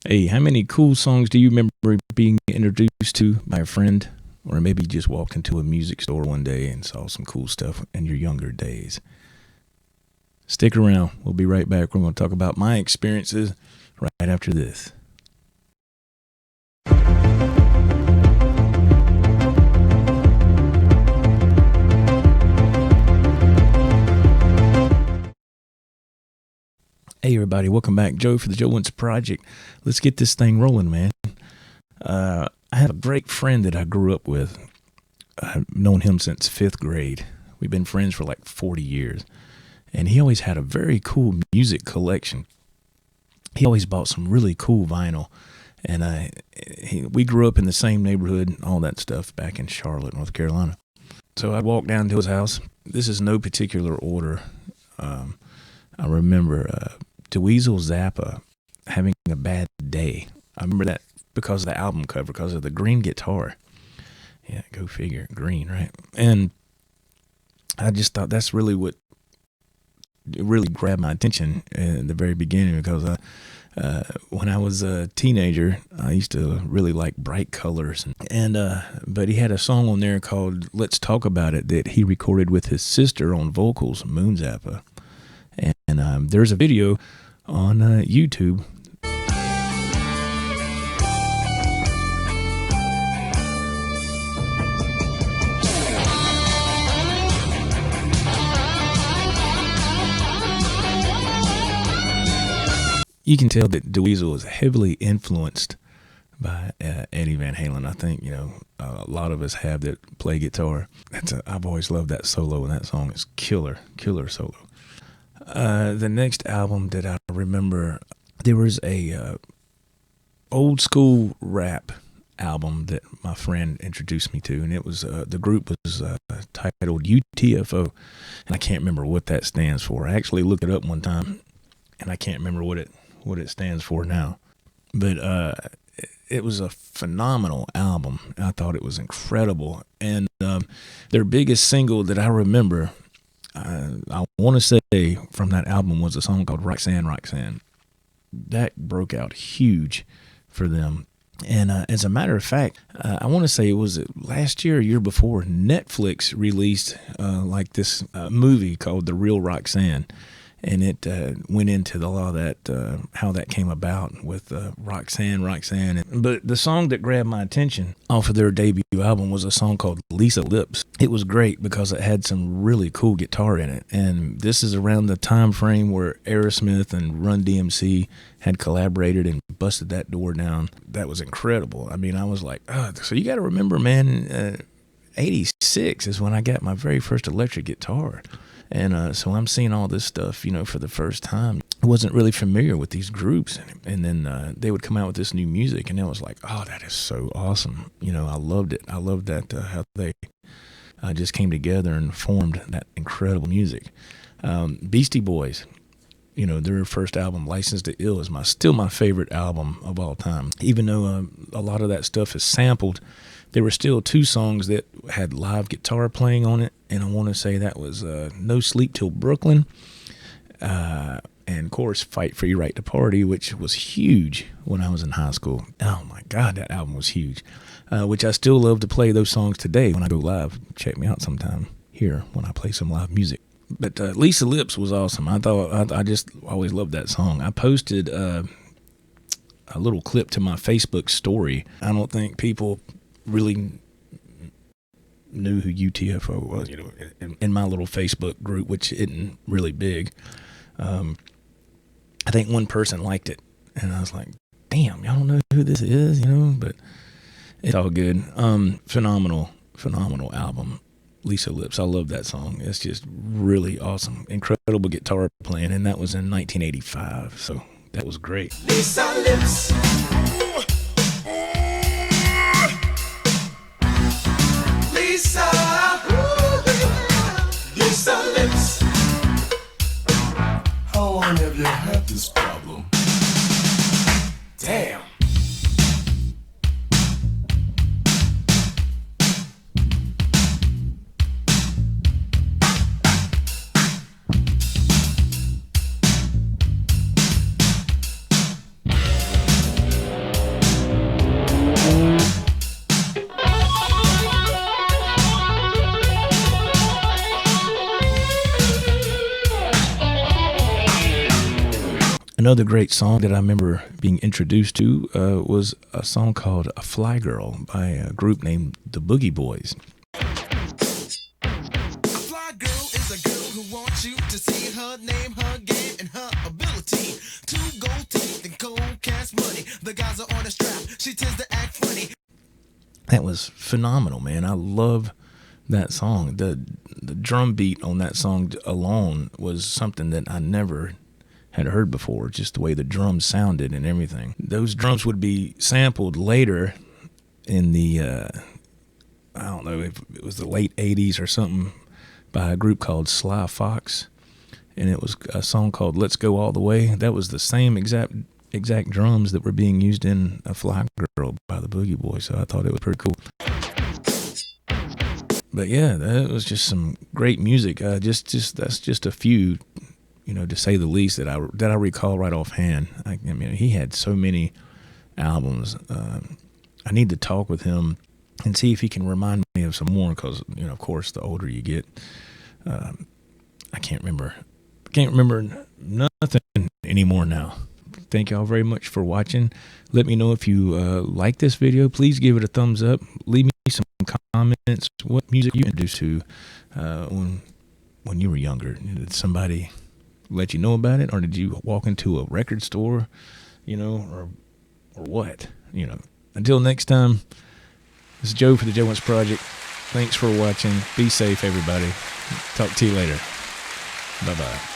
Hey, how many cool songs do you remember being introduced to by a friend? Or maybe you just walked into a music store one day and saw some cool stuff in your younger days. Stick around. We'll be right back. We're going to talk about my experiences right after this. Hey everybody, welcome back. Joe for the Joe Wentz Project. Let's get this thing rolling, man. I have a great friend that I grew up with. I've known him since 5th grade. We've been friends for like 40 years. And he always had a very cool music collection. He always bought some really cool vinyl. And we grew up in the same neighborhood, all that stuff, back in Charlotte, North Carolina. So I'd walk down to his house. This is no particular order. I remember Weasel Zappa having a bad day. I remember that because of the album cover, because of the green guitar. Yeah, go figure, green, right? And I just thought that's really what really grabbed my attention in the very beginning, because when I was a teenager, I used to really like bright colors. But he had a song on there called Let's Talk About It that he recorded with his sister on vocals, Moon Zappa. And there's a video on YouTube. You can tell that Weasel is heavily influenced by Eddie Van Halen. I think, a lot of us have that play guitar. I've always loved that solo, and that song is killer solo. The next album that I remember, there was a old school rap album that my friend introduced me to, and it was the group was titled UTFO, and I can't remember what that stands for. I actually looked it up one time, and I can't remember what it stands for now. But it was a phenomenal album. I thought it was incredible, and their biggest single that I remember, I want to say from that album, was a song called Roxanne, Roxanne. That broke out huge for them. And as a matter of fact, I want to say it was last year or year before, Netflix released like this movie called The Real Roxanne. And it went into a lot of that, how that came about with Roxanne. But the song that grabbed my attention off of their debut album was a song called Lisa Lips. It was great because it had some really cool guitar in it. And this is around the time frame where Aerosmith and Run DMC had collaborated and busted that door down. That was incredible. I mean, I was like, so you got to remember, man, 86 is when I got my very first electric guitar. And so I'm seeing all this stuff, for the first time. I wasn't really familiar with these groups. And then they would come out with this new music, and it was like, oh, that is so awesome. I loved it. I loved that, how they just came together and formed that incredible music. Beastie Boys, their first album, License to Ill, is still my favorite album of all time. Even though a lot of that stuff is sampled, there were still 2 songs that had live guitar playing on it, and I want to say that was No Sleep Till Brooklyn, and of course Fight for Your Right to Party, which was huge when I was in high school. Oh my God, that album was huge, which I still love to play those songs today when I go live. Check me out sometime here when I play some live music. But Lisa Lips was awesome. I just always loved that song. I posted a little clip to my Facebook story. I don't think people really knew who UTFO was, in my little Facebook group, which isn't really big. I think one person liked it, and I was like, damn, y'all don't know who this is, but it's all good. Phenomenal album, Lisa Lips. I love that song. It's just really awesome. Incredible guitar playing, and that was in 1985, so that was great. Lisa Lips. Lisa Lips. How long have you had this problem? Damn. Another great song that I remember being introduced to was a song called "A Fly Girl" by a group named the Boogie Boys. A fly girl is a girl who wants you to see her name, her game, and her ability. 2 gold teeth and cold cash money. The guys are on a strap. She tends to act funny. That was phenomenal, man. I love that song. The drum beat on that song alone was something that I never had heard before, just the way the drums sounded and everything. Those drums would be sampled later in the, I don't know if it was the late 80s or something, by a group called Sly Fox, and it was a song called "Let's Go All the Way." That was the same exact drums that were being used in "A Fly Girl" by the Boogie Boys, so I thought it was pretty cool. But yeah, that was just some great music. That's just a few, to say the least, that I recall right offhand. I mean, he had so many albums. I need to talk with him and see if he can remind me of some more, because of course, the older you get, I can't remember nothing anymore now. Thank y'all very much for watching. Let me know if you like this video. Please give it a thumbs up. Leave me some comments. What music you introduced to when you were younger? Did somebody let you know about it, or did you walk into a record store, or what? Until next time, this is Joe for the G1 Project. Thanks for watching. Be safe, everybody. Talk to you later. Bye-bye.